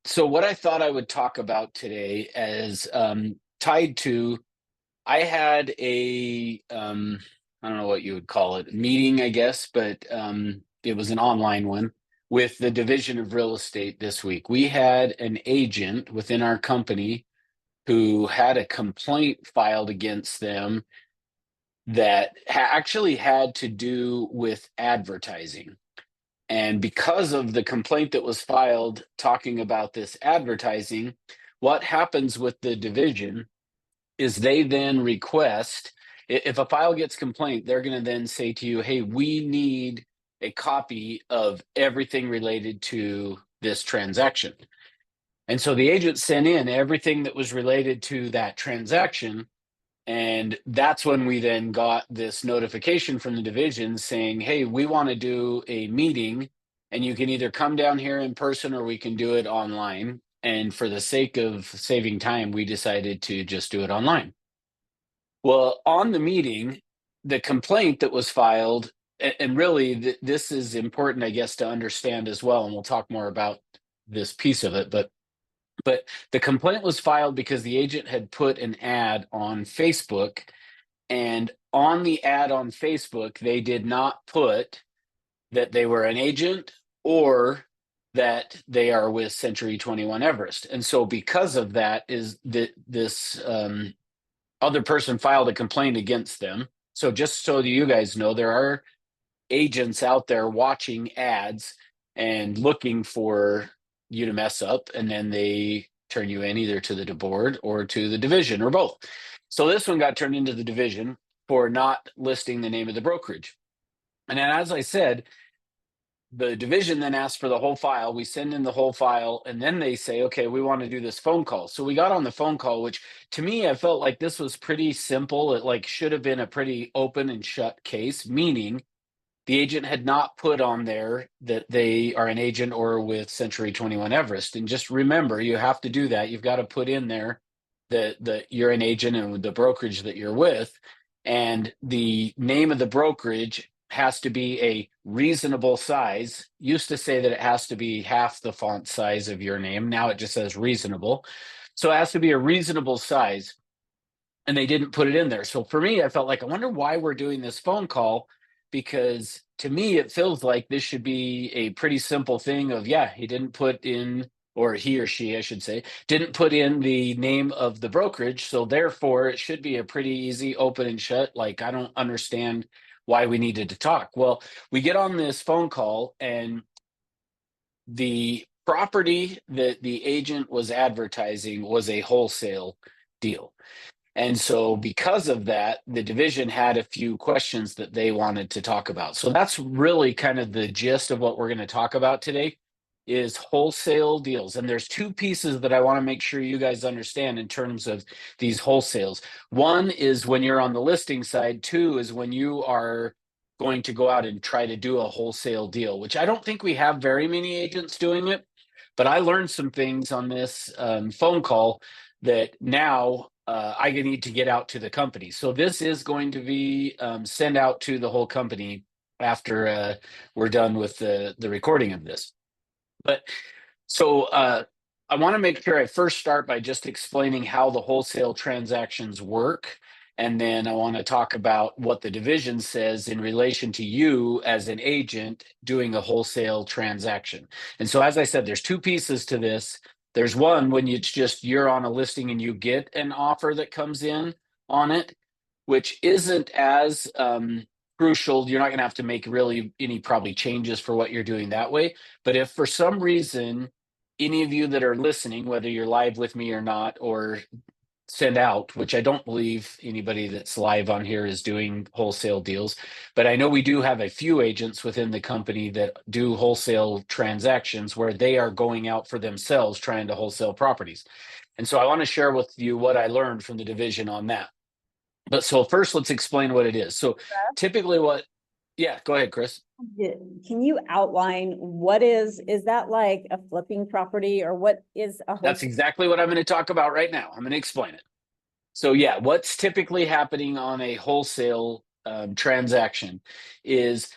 So what I thought I would talk about today is tied to I had I don't know what you would call it, meeting, I guess, but it was an online one with the division of real estate this week. We had an agent within our company who had a complaint filed against them that actually had to do with advertising. And because of the complaint that was filed talking about this advertising, what happens with the division is they then request, if a file gets complaint, they're going to then say to you, hey, we need a copy of everything related to this transaction. And so the agent sent in everything that was related to that transaction. And that's when we then got this notification from the division saying, hey, we want to do a meeting and you can either come down here in person or we can do it online. And for the sake of saving time, we decided to just do it online. Well, on the meeting, the complaint that was filed, and really this is important, I guess, to understand as well. And we'll talk more about this piece of it. But the complaint was filed because the agent had put an ad on Facebook, and on the ad on Facebook, they did not put that they were an agent or that they are with Century 21 Everest. And so because of that is that this other person filed a complaint against them. So just so that you guys know, there are agents out there watching ads and looking for you to mess up, and then they turn you in either to the board or to the division or both. So this one got turned into the division for not listing the name of the brokerage. And then, as I said, the division then asks for the whole file. We send in the whole file, and then they say, okay, we want to do this phone call. So we got on the phone call, which to me, I felt like this was pretty simple. It like should have been a pretty open and shut case, meaning the agent had not put on there that they are an agent or with Century 21 Everest. And just remember, you have to do that. You've got to put in there that you're an agent and the brokerage that you're with. And the name of the brokerage has to be a reasonable size. Used to say that it has to be half the font size of your name. Now it just says reasonable. So it has to be a reasonable size. And they didn't put it in there. So for me, I felt like, I wonder why we're doing this phone call, because to me, it feels like this should be a pretty simple thing of, yeah, he didn't put in, or he or she, I should say, didn't put in the name of the brokerage. So therefore, it should be a pretty easy open and shut. Like, I don't understand why we needed to talk. Well, we get on this phone call, and the property that the agent was advertising was a wholesale deal. And so because of that, the division had a few questions that they wanted to talk about. So that's really kind of the gist of what we're going to talk about today is wholesale deals. And there's two pieces that I want to make sure you guys understand in terms of these wholesales. One is when you're on the listing side, two is when you are going to go out and try to do a wholesale deal, which I don't think we have very many agents doing it. But I learned some things on this phone call that now I need to get out to the company. So this is going to be sent out to the whole company after we're done with the recording of this. But so I want to make sure I first start by just explaining how the wholesale transactions work. And then I want to talk about what the division says in relation to you as an agent doing a wholesale transaction. And so, as I said, there's two pieces to this. There's one when it's just you're on a listing and you get an offer that comes in on it, which isn't as crucial. You're not going to have to make really any probably changes for what you're doing that way. But if for some reason, any of you that are listening, whether you're live with me or not, or send out, which I don't believe anybody that's live on here is doing wholesale deals, but I know we do have a few agents within the company that do wholesale transactions where they are going out for themselves trying to wholesale properties. And so I want to share with you what I learned from the division on that. But so first, let's explain what it is. So typically yeah, go ahead, Chris. Can you outline what is that like a flipping property, or what is a That's exactly what I'm going to talk about right now. I'm going to explain it. So yeah, what's typically happening on a wholesale transaction is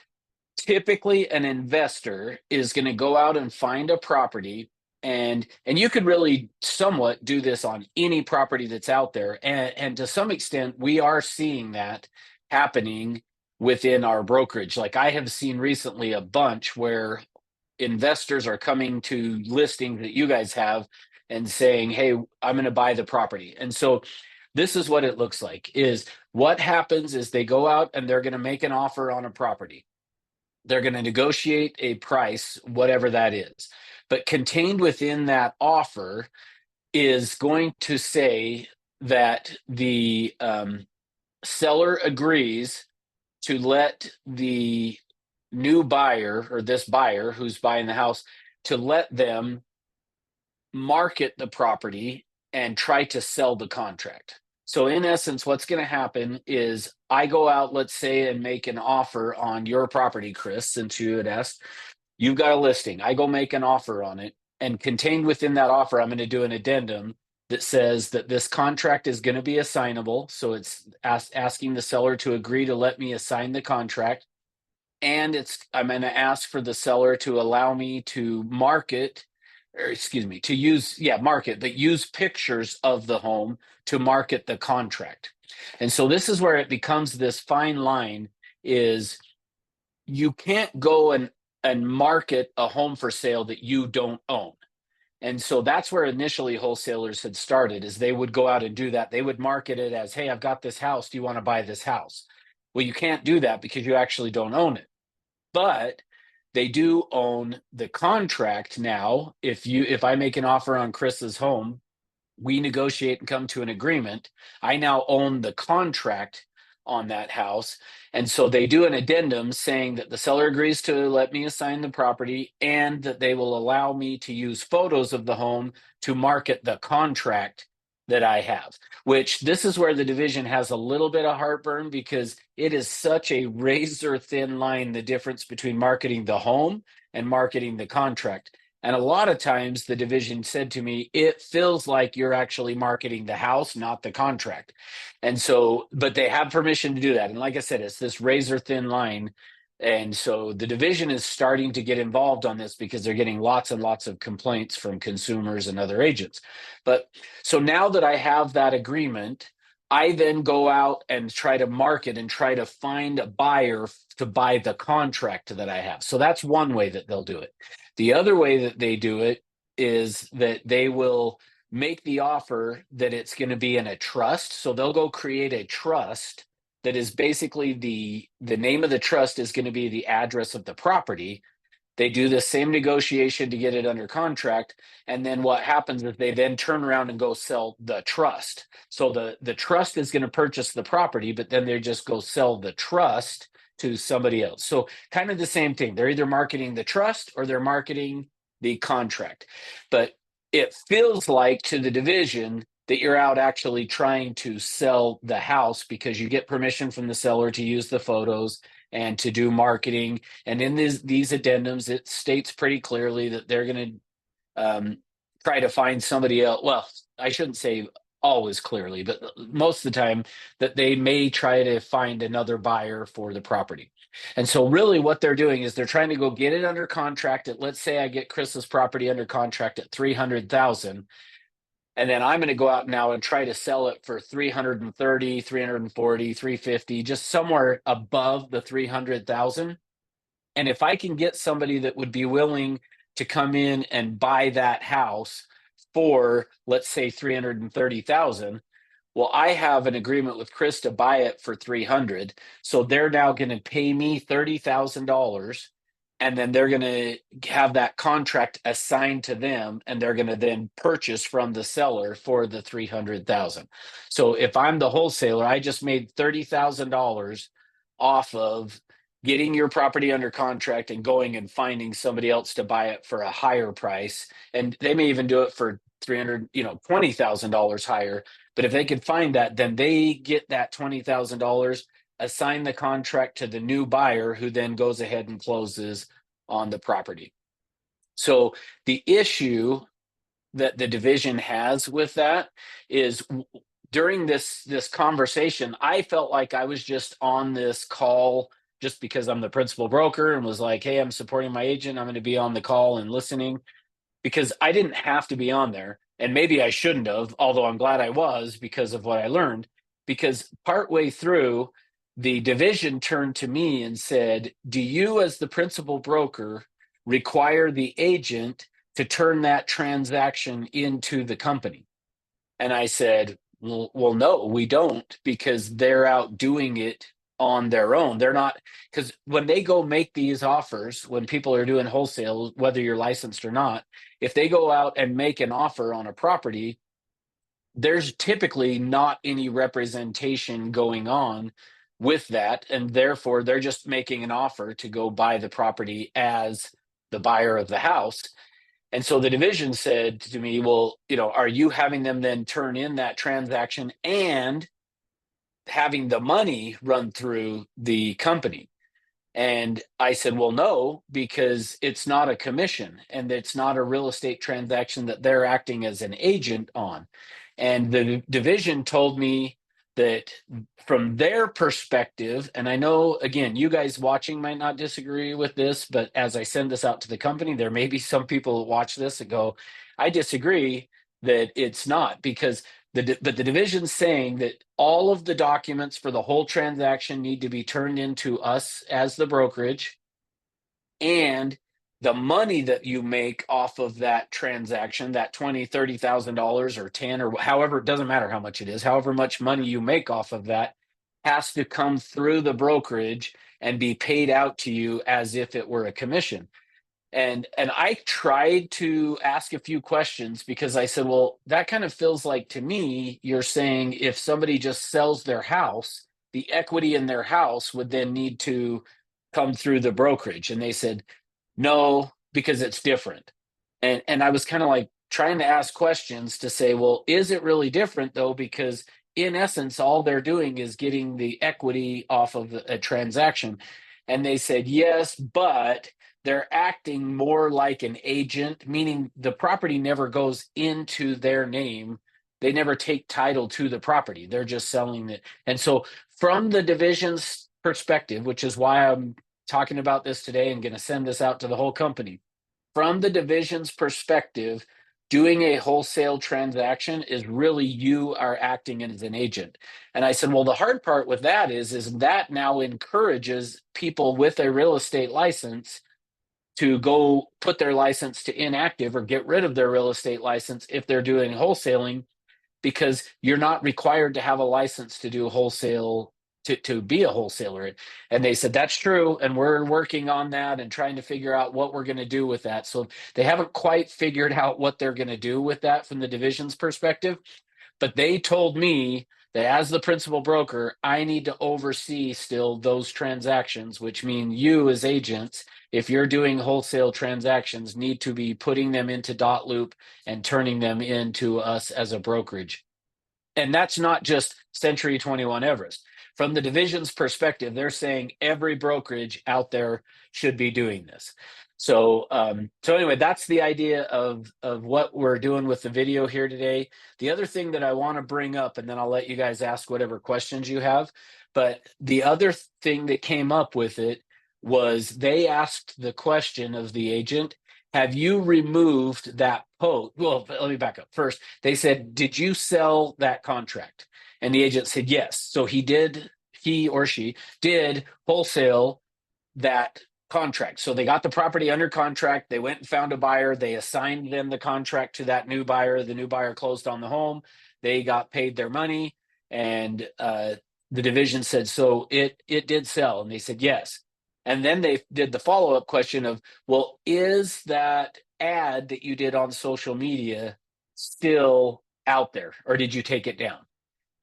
typically an investor is going to go out and find a property And you could really somewhat do this on any property that's out there, and to some extent we are seeing that happening within our brokerage. Like I have seen recently a bunch where investors are coming to listings that you guys have and saying, hey, I'm going to buy the property. And so this is what it looks like. Is what happens is they go out and they're going to make an offer on a property. They're going to negotiate a price, whatever that is. But contained within that offer is going to say that the seller agrees to let the new buyer, or this buyer who's buying the house, to let them market the property and try to sell the contract. So in essence, what's going to happen is I go out, let's say, and make an offer on your property, Chris, since you had asked. You've got a listing. I go make an offer on it. And contained within that offer, I'm going to do an addendum that says that this contract is going to be assignable. So it's asking the seller to agree to let me assign the contract. And I'm going to ask for the seller to allow me to market, or excuse me, to use, yeah, market, but use pictures of the home to market the contract. And so this is where it becomes this fine line. Is you can't go and market a home for sale that you don't own. And so that's where initially wholesalers had started, is they would go out and do that. They would market it as, hey, I've got this house. Do you want to buy this house? Well, you can't do that because you actually don't own it. But they do own the contract now. If I make an offer on Chris's home, we negotiate and come to an agreement. I now own the contract on that house. And so they do an addendum saying that the seller agrees to let me assign the property and that they will allow me to use photos of the home to market the contract that I have, which this is where the division has a little bit of heartburn, because it is such a razor thin line, the difference between marketing the home and marketing the contract. And a lot of times the division said to me, it feels like you're actually marketing the house, not the contract. And so, but they have permission to do that. And like I said, it's this razor thin line. And so the division is starting to get involved on this because they're getting lots and lots of complaints from consumers and other agents. But so now that I have that agreement, I then go out and try to market and try to find a buyer to buy the contract that I have. So that's one way that they'll do it. The other way that they do it is that they will make the offer that it's going to be in a trust. So they'll go create a trust that is basically the name of the trust is going to be the address of the property. They do the same negotiation to get it under contract. And then what happens is they then turn around and go sell the trust. So the trust is going to purchase the property, but then they just go sell the trust to somebody else. So kind of the same thing. They're either marketing the trust or they're marketing the contract. But it feels like to the division that you're out actually trying to sell the house because you get permission from the seller to use the photos and to do marketing. And in these addendums, it states pretty clearly that they're going to try to find somebody else. Well, I shouldn't say always clearly, but most of the time that they may try to find another buyer for the property. And so really what they're doing is they're trying to go get it under contract at, let's say I get Chris's property under contract at 300,000. And then I'm going to go out now and try to sell it for 330, 340, 350, just somewhere above the 300,000. And if I can get somebody that would be willing to come in and buy that house for, let's say, 330,000, well, I have an agreement with Chris to buy it for 300. So they're now going to pay me $30,000, and then they're going to have that contract assigned to them, and they're going to then purchase from the seller for the 300,000. So if I'm the wholesaler, I just made $30,000 off of getting your property under contract and going and finding somebody else to buy it for a higher price. And they may even do it for 300, $20,000 higher. But if they could find that, then they get that $20,000, assign the contract to the new buyer, who then goes ahead and closes on the property. So the issue that the division has with that is, during this conversation, I felt like I was just on this call just because I'm the principal broker and was like, hey, I'm supporting my agent. I'm going to be on the call and listening. because I didn't have to be on there. And maybe I shouldn't have, although I'm glad I was because of what I learned. Because partway through, the division turned to me and said, "Do you, as the principal broker, require the agent to turn that transaction into the company?" And I said, well, no, we don't, because they're out doing it on their own. They're not, because when they go make these offers, when people are doing wholesale, whether you're licensed or not, if they go out and make an offer on a property, there's typically not any representation going on with that. And therefore, they're just making an offer to go buy the property as the buyer of the house. And so the division said to me, well, are you having them then turn in that transaction and having the money run through the company? And I said, well, no, because it's not a commission and it's not a real estate transaction that they're acting as an agent on. And the division told me that from their perspective, and I know, again, you guys watching might not disagree with this, but as I send this out to the company, there may be some people that watch this and go, I disagree that it's not, because but the division's saying that all of the documents for the whole transaction need to be turned into us as the brokerage, and the money that you make off of that transaction, that $20,000, $30,000 or 10 or however, it doesn't matter how much it is, however much money you make off of that has to come through the brokerage and be paid out to you as if it were a commission. And I tried to ask a few questions, because I said, well, that kind of feels like, to me, you're saying if somebody just sells their house, the equity in their house would then need to come through the brokerage. And they said, no, because it's different. And I was kind of like trying to ask questions to say, well, is it really different though? Because in essence, all they're doing is getting the equity off of a transaction. And they said, yes, but they're acting more like an agent, meaning the property never goes into their name. They never take title to the property. They're just selling it. And so, from the division's perspective, which is why I'm talking about this today and going to send this out to the whole company, from the division's perspective, doing a wholesale transaction is really, you are acting as an agent. And I said, well, the hard part with that is that now encourages people with a real estate license to go put their license to inactive or get rid of their real estate license if they're doing wholesaling, because you're not required to have a license to do wholesale, to be a wholesaler. And they said that's true, and we're working on that and trying to figure out what we're going to do with that. So they haven't quite figured out what they're going to do with that from the division's perspective, but they told me that as the principal broker, I need to oversee still those transactions, which mean you as agents, if you're doing wholesale transactions, need to be putting them into dot loop and turning them into us as a brokerage. And that's not just Century 21 Everest. From the division's perspective, they're saying every brokerage out there should be doing this. So anyway, that's the idea of what we're doing with the video here today. The other thing that I want to bring up, and then I'll let you guys ask whatever questions you have. But the other thing that came up with it was they asked the question of the agent, have you removed that post? Well, let me back up. First, they said, did you sell that contract? And the agent said, yes. So he or she did wholesale that contract. So they got the property under contract. They went and found a buyer. They assigned them the contract to that new buyer. The new buyer closed on the home. They got paid their money. And the division said, so it did sell. And they said, yes. And then they did the follow-up question of, well, is that ad that you did on social media still out there, or did you take it down?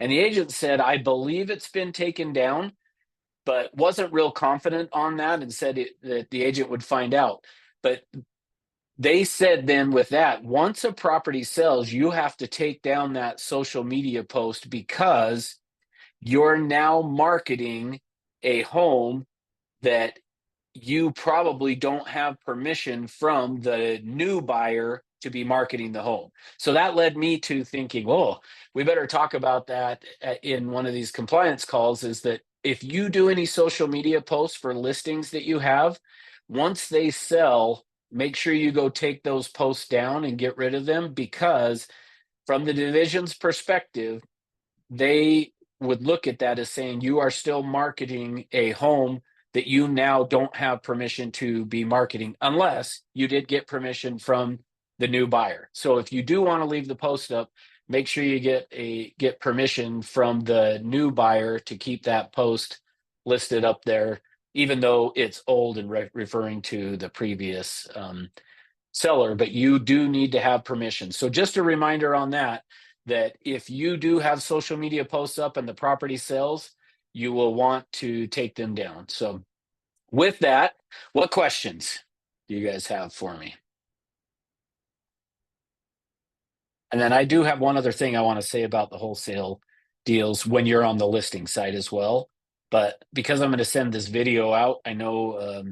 And the agent said, I believe it's been taken down, but wasn't real confident on that, and said that the agent would find out. But they said then with that, once a property sells, you have to take down that social media post, because you're now marketing a home that you probably don't have permission from the new buyer to be marketing the home. So that led me to thinking, oh, we better talk about that in one of these compliance calls, is that if you do any social media posts for listings that you have, once they sell, make sure you go take those posts down and get rid of them, because from the division's perspective, they would look at that as saying you are still marketing a home that you now don't have permission to be marketing unless you did get permission from the new buyer. So if you do want to leave the post up, make sure you get permission from the new buyer to keep that post listed up there, even though it's old and referring to the previous seller, but you do need to have permission. So just a reminder on that, that if you do have social media posts up and the property sells, you will want to take them down. So with that, what questions do you guys have for me? And then I do have one other thing I want to say about the wholesale deals when you're on the listing side as well. But because I'm going to send this video out, I know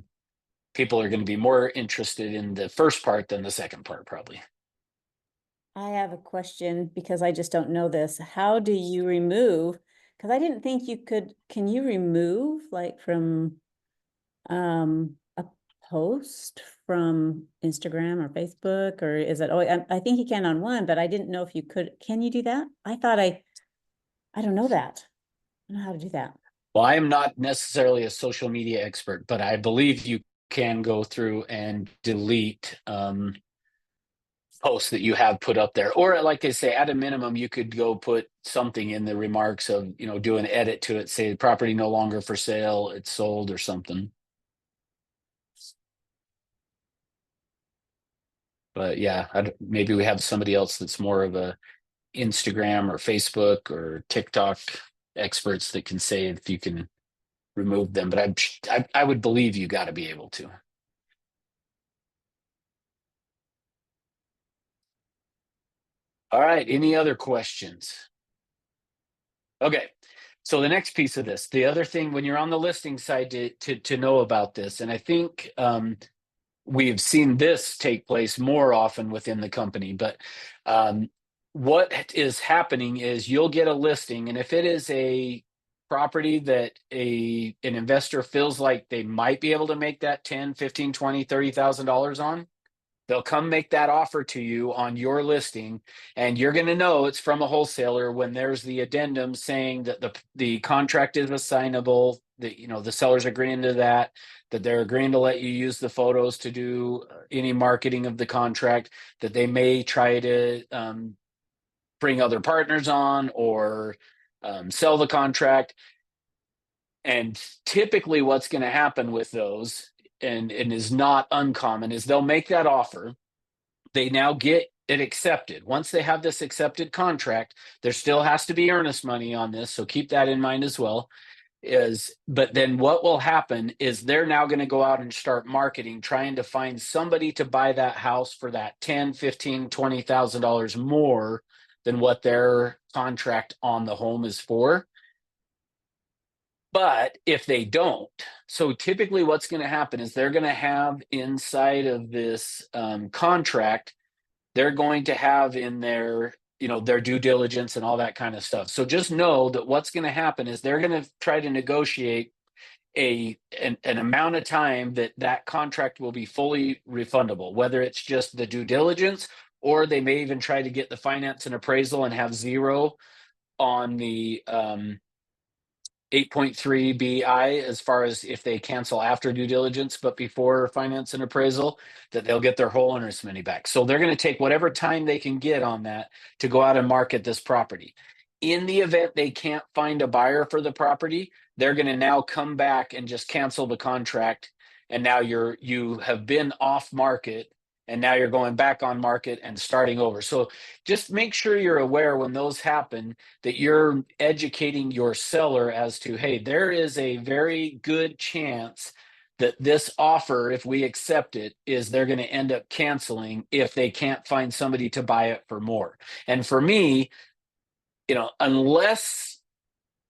people are going to be more interested in the first part than the second part, probably. I have a question because I just don't know this. How do you remove? Because I didn't think you could, can you remove like from a post from Instagram or Facebook, or is it, oh, I think you can on one, but I didn't know if you could, can you do that? I thought I don't know that. I don't know how to do that. Well, I am not necessarily a social media expert, but I believe you can go through and delete posts that you have put up there. Or like I say, at a minimum, you could go put something in the remarks of, do an edit to it, say the property no longer for sale, it's sold or something. But yeah, maybe we have somebody else that's more of a Instagram or Facebook or TikTok experts that can say if you can remove them. But I would believe you got to be able to. All right. Any other questions? Okay. So the next piece of this, the other thing when you're on the listing side to know about this, and I think we've seen this take place more often within the company, but what is happening is you'll get a listing, and if it is a property that an investor feels like they might be able to make that 10, 15, 20, $30,000 on, they'll come make that offer to you on your listing, and you're going to know it's from a wholesaler when there's the addendum saying that the contract is assignable, that the seller's agreeing to that they're agreeing to let you use the photos to do any marketing of the contract, that they may try to bring other partners on or sell the contract. And typically what's going to happen with those, and is not uncommon, is they'll make that offer. They now get it accepted. Once they have this accepted contract, there still has to be earnest money on this. So keep that in mind as well. But then what will happen is they're now going to go out and start marketing, trying to find somebody to buy that house for that 10, 15, $20,000 more than what their contract on the home is for. But if they don't, so typically what's going to happen is they're going to have inside of this contract, they're going to have in their their due diligence and all that kind of stuff. So just know that what's going to happen is they're going to try to negotiate an amount of time that contract will be fully refundable, whether it's just the due diligence, or they may even try to get the finance and appraisal and have zero on the 8.3 BI as far as if they cancel after due diligence, but before finance and appraisal, that they'll get their whole earnest money back. So they're going to take whatever time they can get on that to go out and market this property. In the event they can't find a buyer for the property, they're going to now come back and just cancel the contract. And now you have been off market, and now you're going back on market and starting over. So just make sure you're aware when those happen, that you're educating your seller as to, hey, there is a very good chance that this offer, if we accept it, is they're going to end up canceling if they can't find somebody to buy it for more. And for me, unless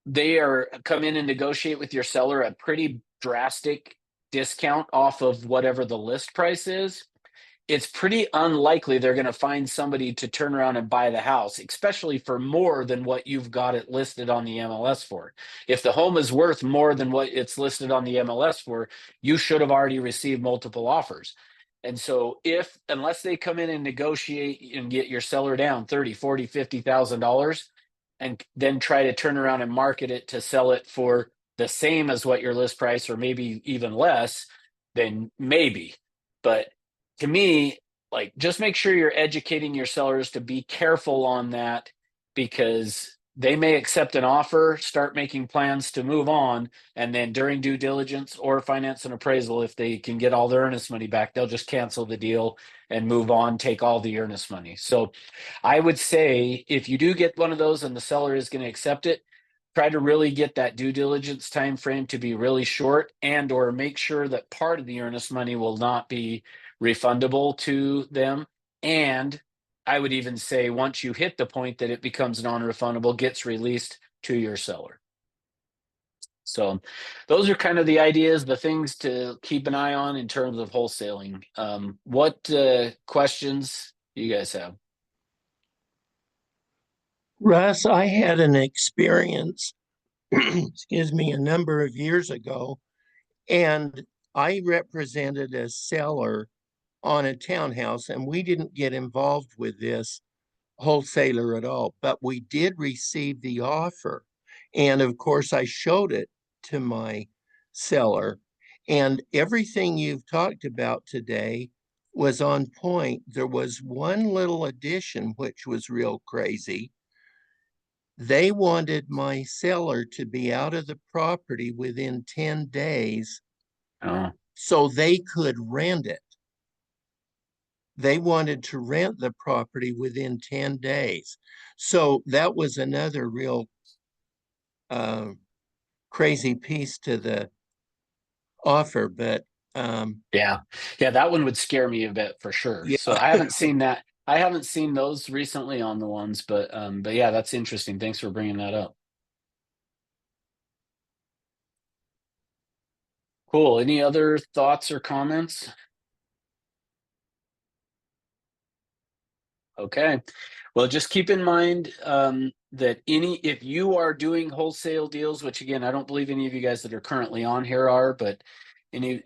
they are come in and negotiate with your seller a pretty drastic discount off of whatever the list price is, it's pretty unlikely they're going to find somebody to turn around and buy the house, especially for more than what you've got it listed on the MLS for. If the home is worth more than what it's listed on the MLS for, you should have already received multiple offers. And so unless they come in and negotiate and get your seller down 30, 40, $50,000 and then try to turn around and market it to sell it for the same as what your list price or maybe even less, then maybe. But to me, like, just make sure you're educating your sellers to be careful on that, because they may accept an offer, start making plans to move on, and then during due diligence or finance and appraisal, if they can get all their earnest money back, they'll just cancel the deal and move on, take all the earnest money. So I would say if you do get one of those and the seller is going to accept it, try to really get that due diligence time frame to be really short, and or make sure that part of the earnest money will not be refundable to them. And I would even say once you hit the point that it becomes non-refundable, gets released to your seller. So those are kind of the ideas, the things to keep an eye on in terms of wholesaling. What questions do you guys have? Russ, I had an experience, excuse me, a number of years ago, and I represented a seller on a townhouse, and we didn't get involved with this wholesaler at all, but we did receive the offer. And of course, I showed it to my seller, and everything you've talked about today was on point. There was one little addition which was real crazy. They wanted my seller to be out of the property within 10 days Oh, so they could rent it. They wanted to rent the property within 10 days. So that was another real uh, crazy piece to the offer. But yeah. Yeah, that one would scare me a bit for sure. yeah, So I haven't seen that. I haven't seen those recently on the ones, but yeah, that's interesting. Thanks for bringing that up. Cool. Any other thoughts or comments? Okay. Well, just keep in mind that if you are doing wholesale deals, which again, I don't believe any of you guys that are currently on here are, but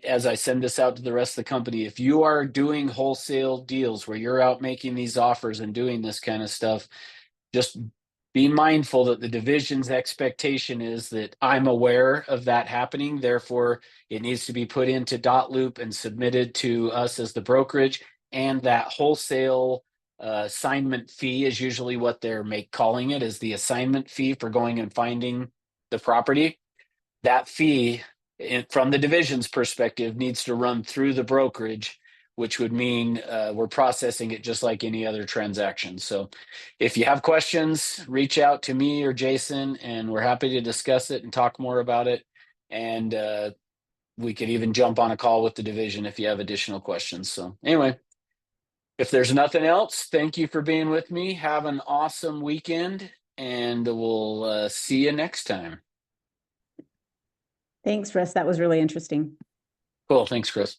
as I send this out to the rest of the company, if you are doing wholesale deals where you're out making these offers and doing this kind of stuff, just be mindful that the division's expectation is that I'm aware of that happening. Therefore, it needs to be put into dot loop and submitted to us as the brokerage. And that wholesale assignment fee is usually what they're calling it, is the assignment fee for going and finding the property. That fee, from the division's perspective, needs to run through the brokerage, which would mean we're processing it just like any other transaction. So if you have questions, reach out to me or Jason, and we're happy to discuss it and talk more about it. And we could even jump on a call with the division if you have additional questions. So anyway, if there's nothing else, thank you for being with me. Have an awesome weekend, and we'll see you next time. Thanks, Russ. That was really interesting. Cool. Thanks, Chris.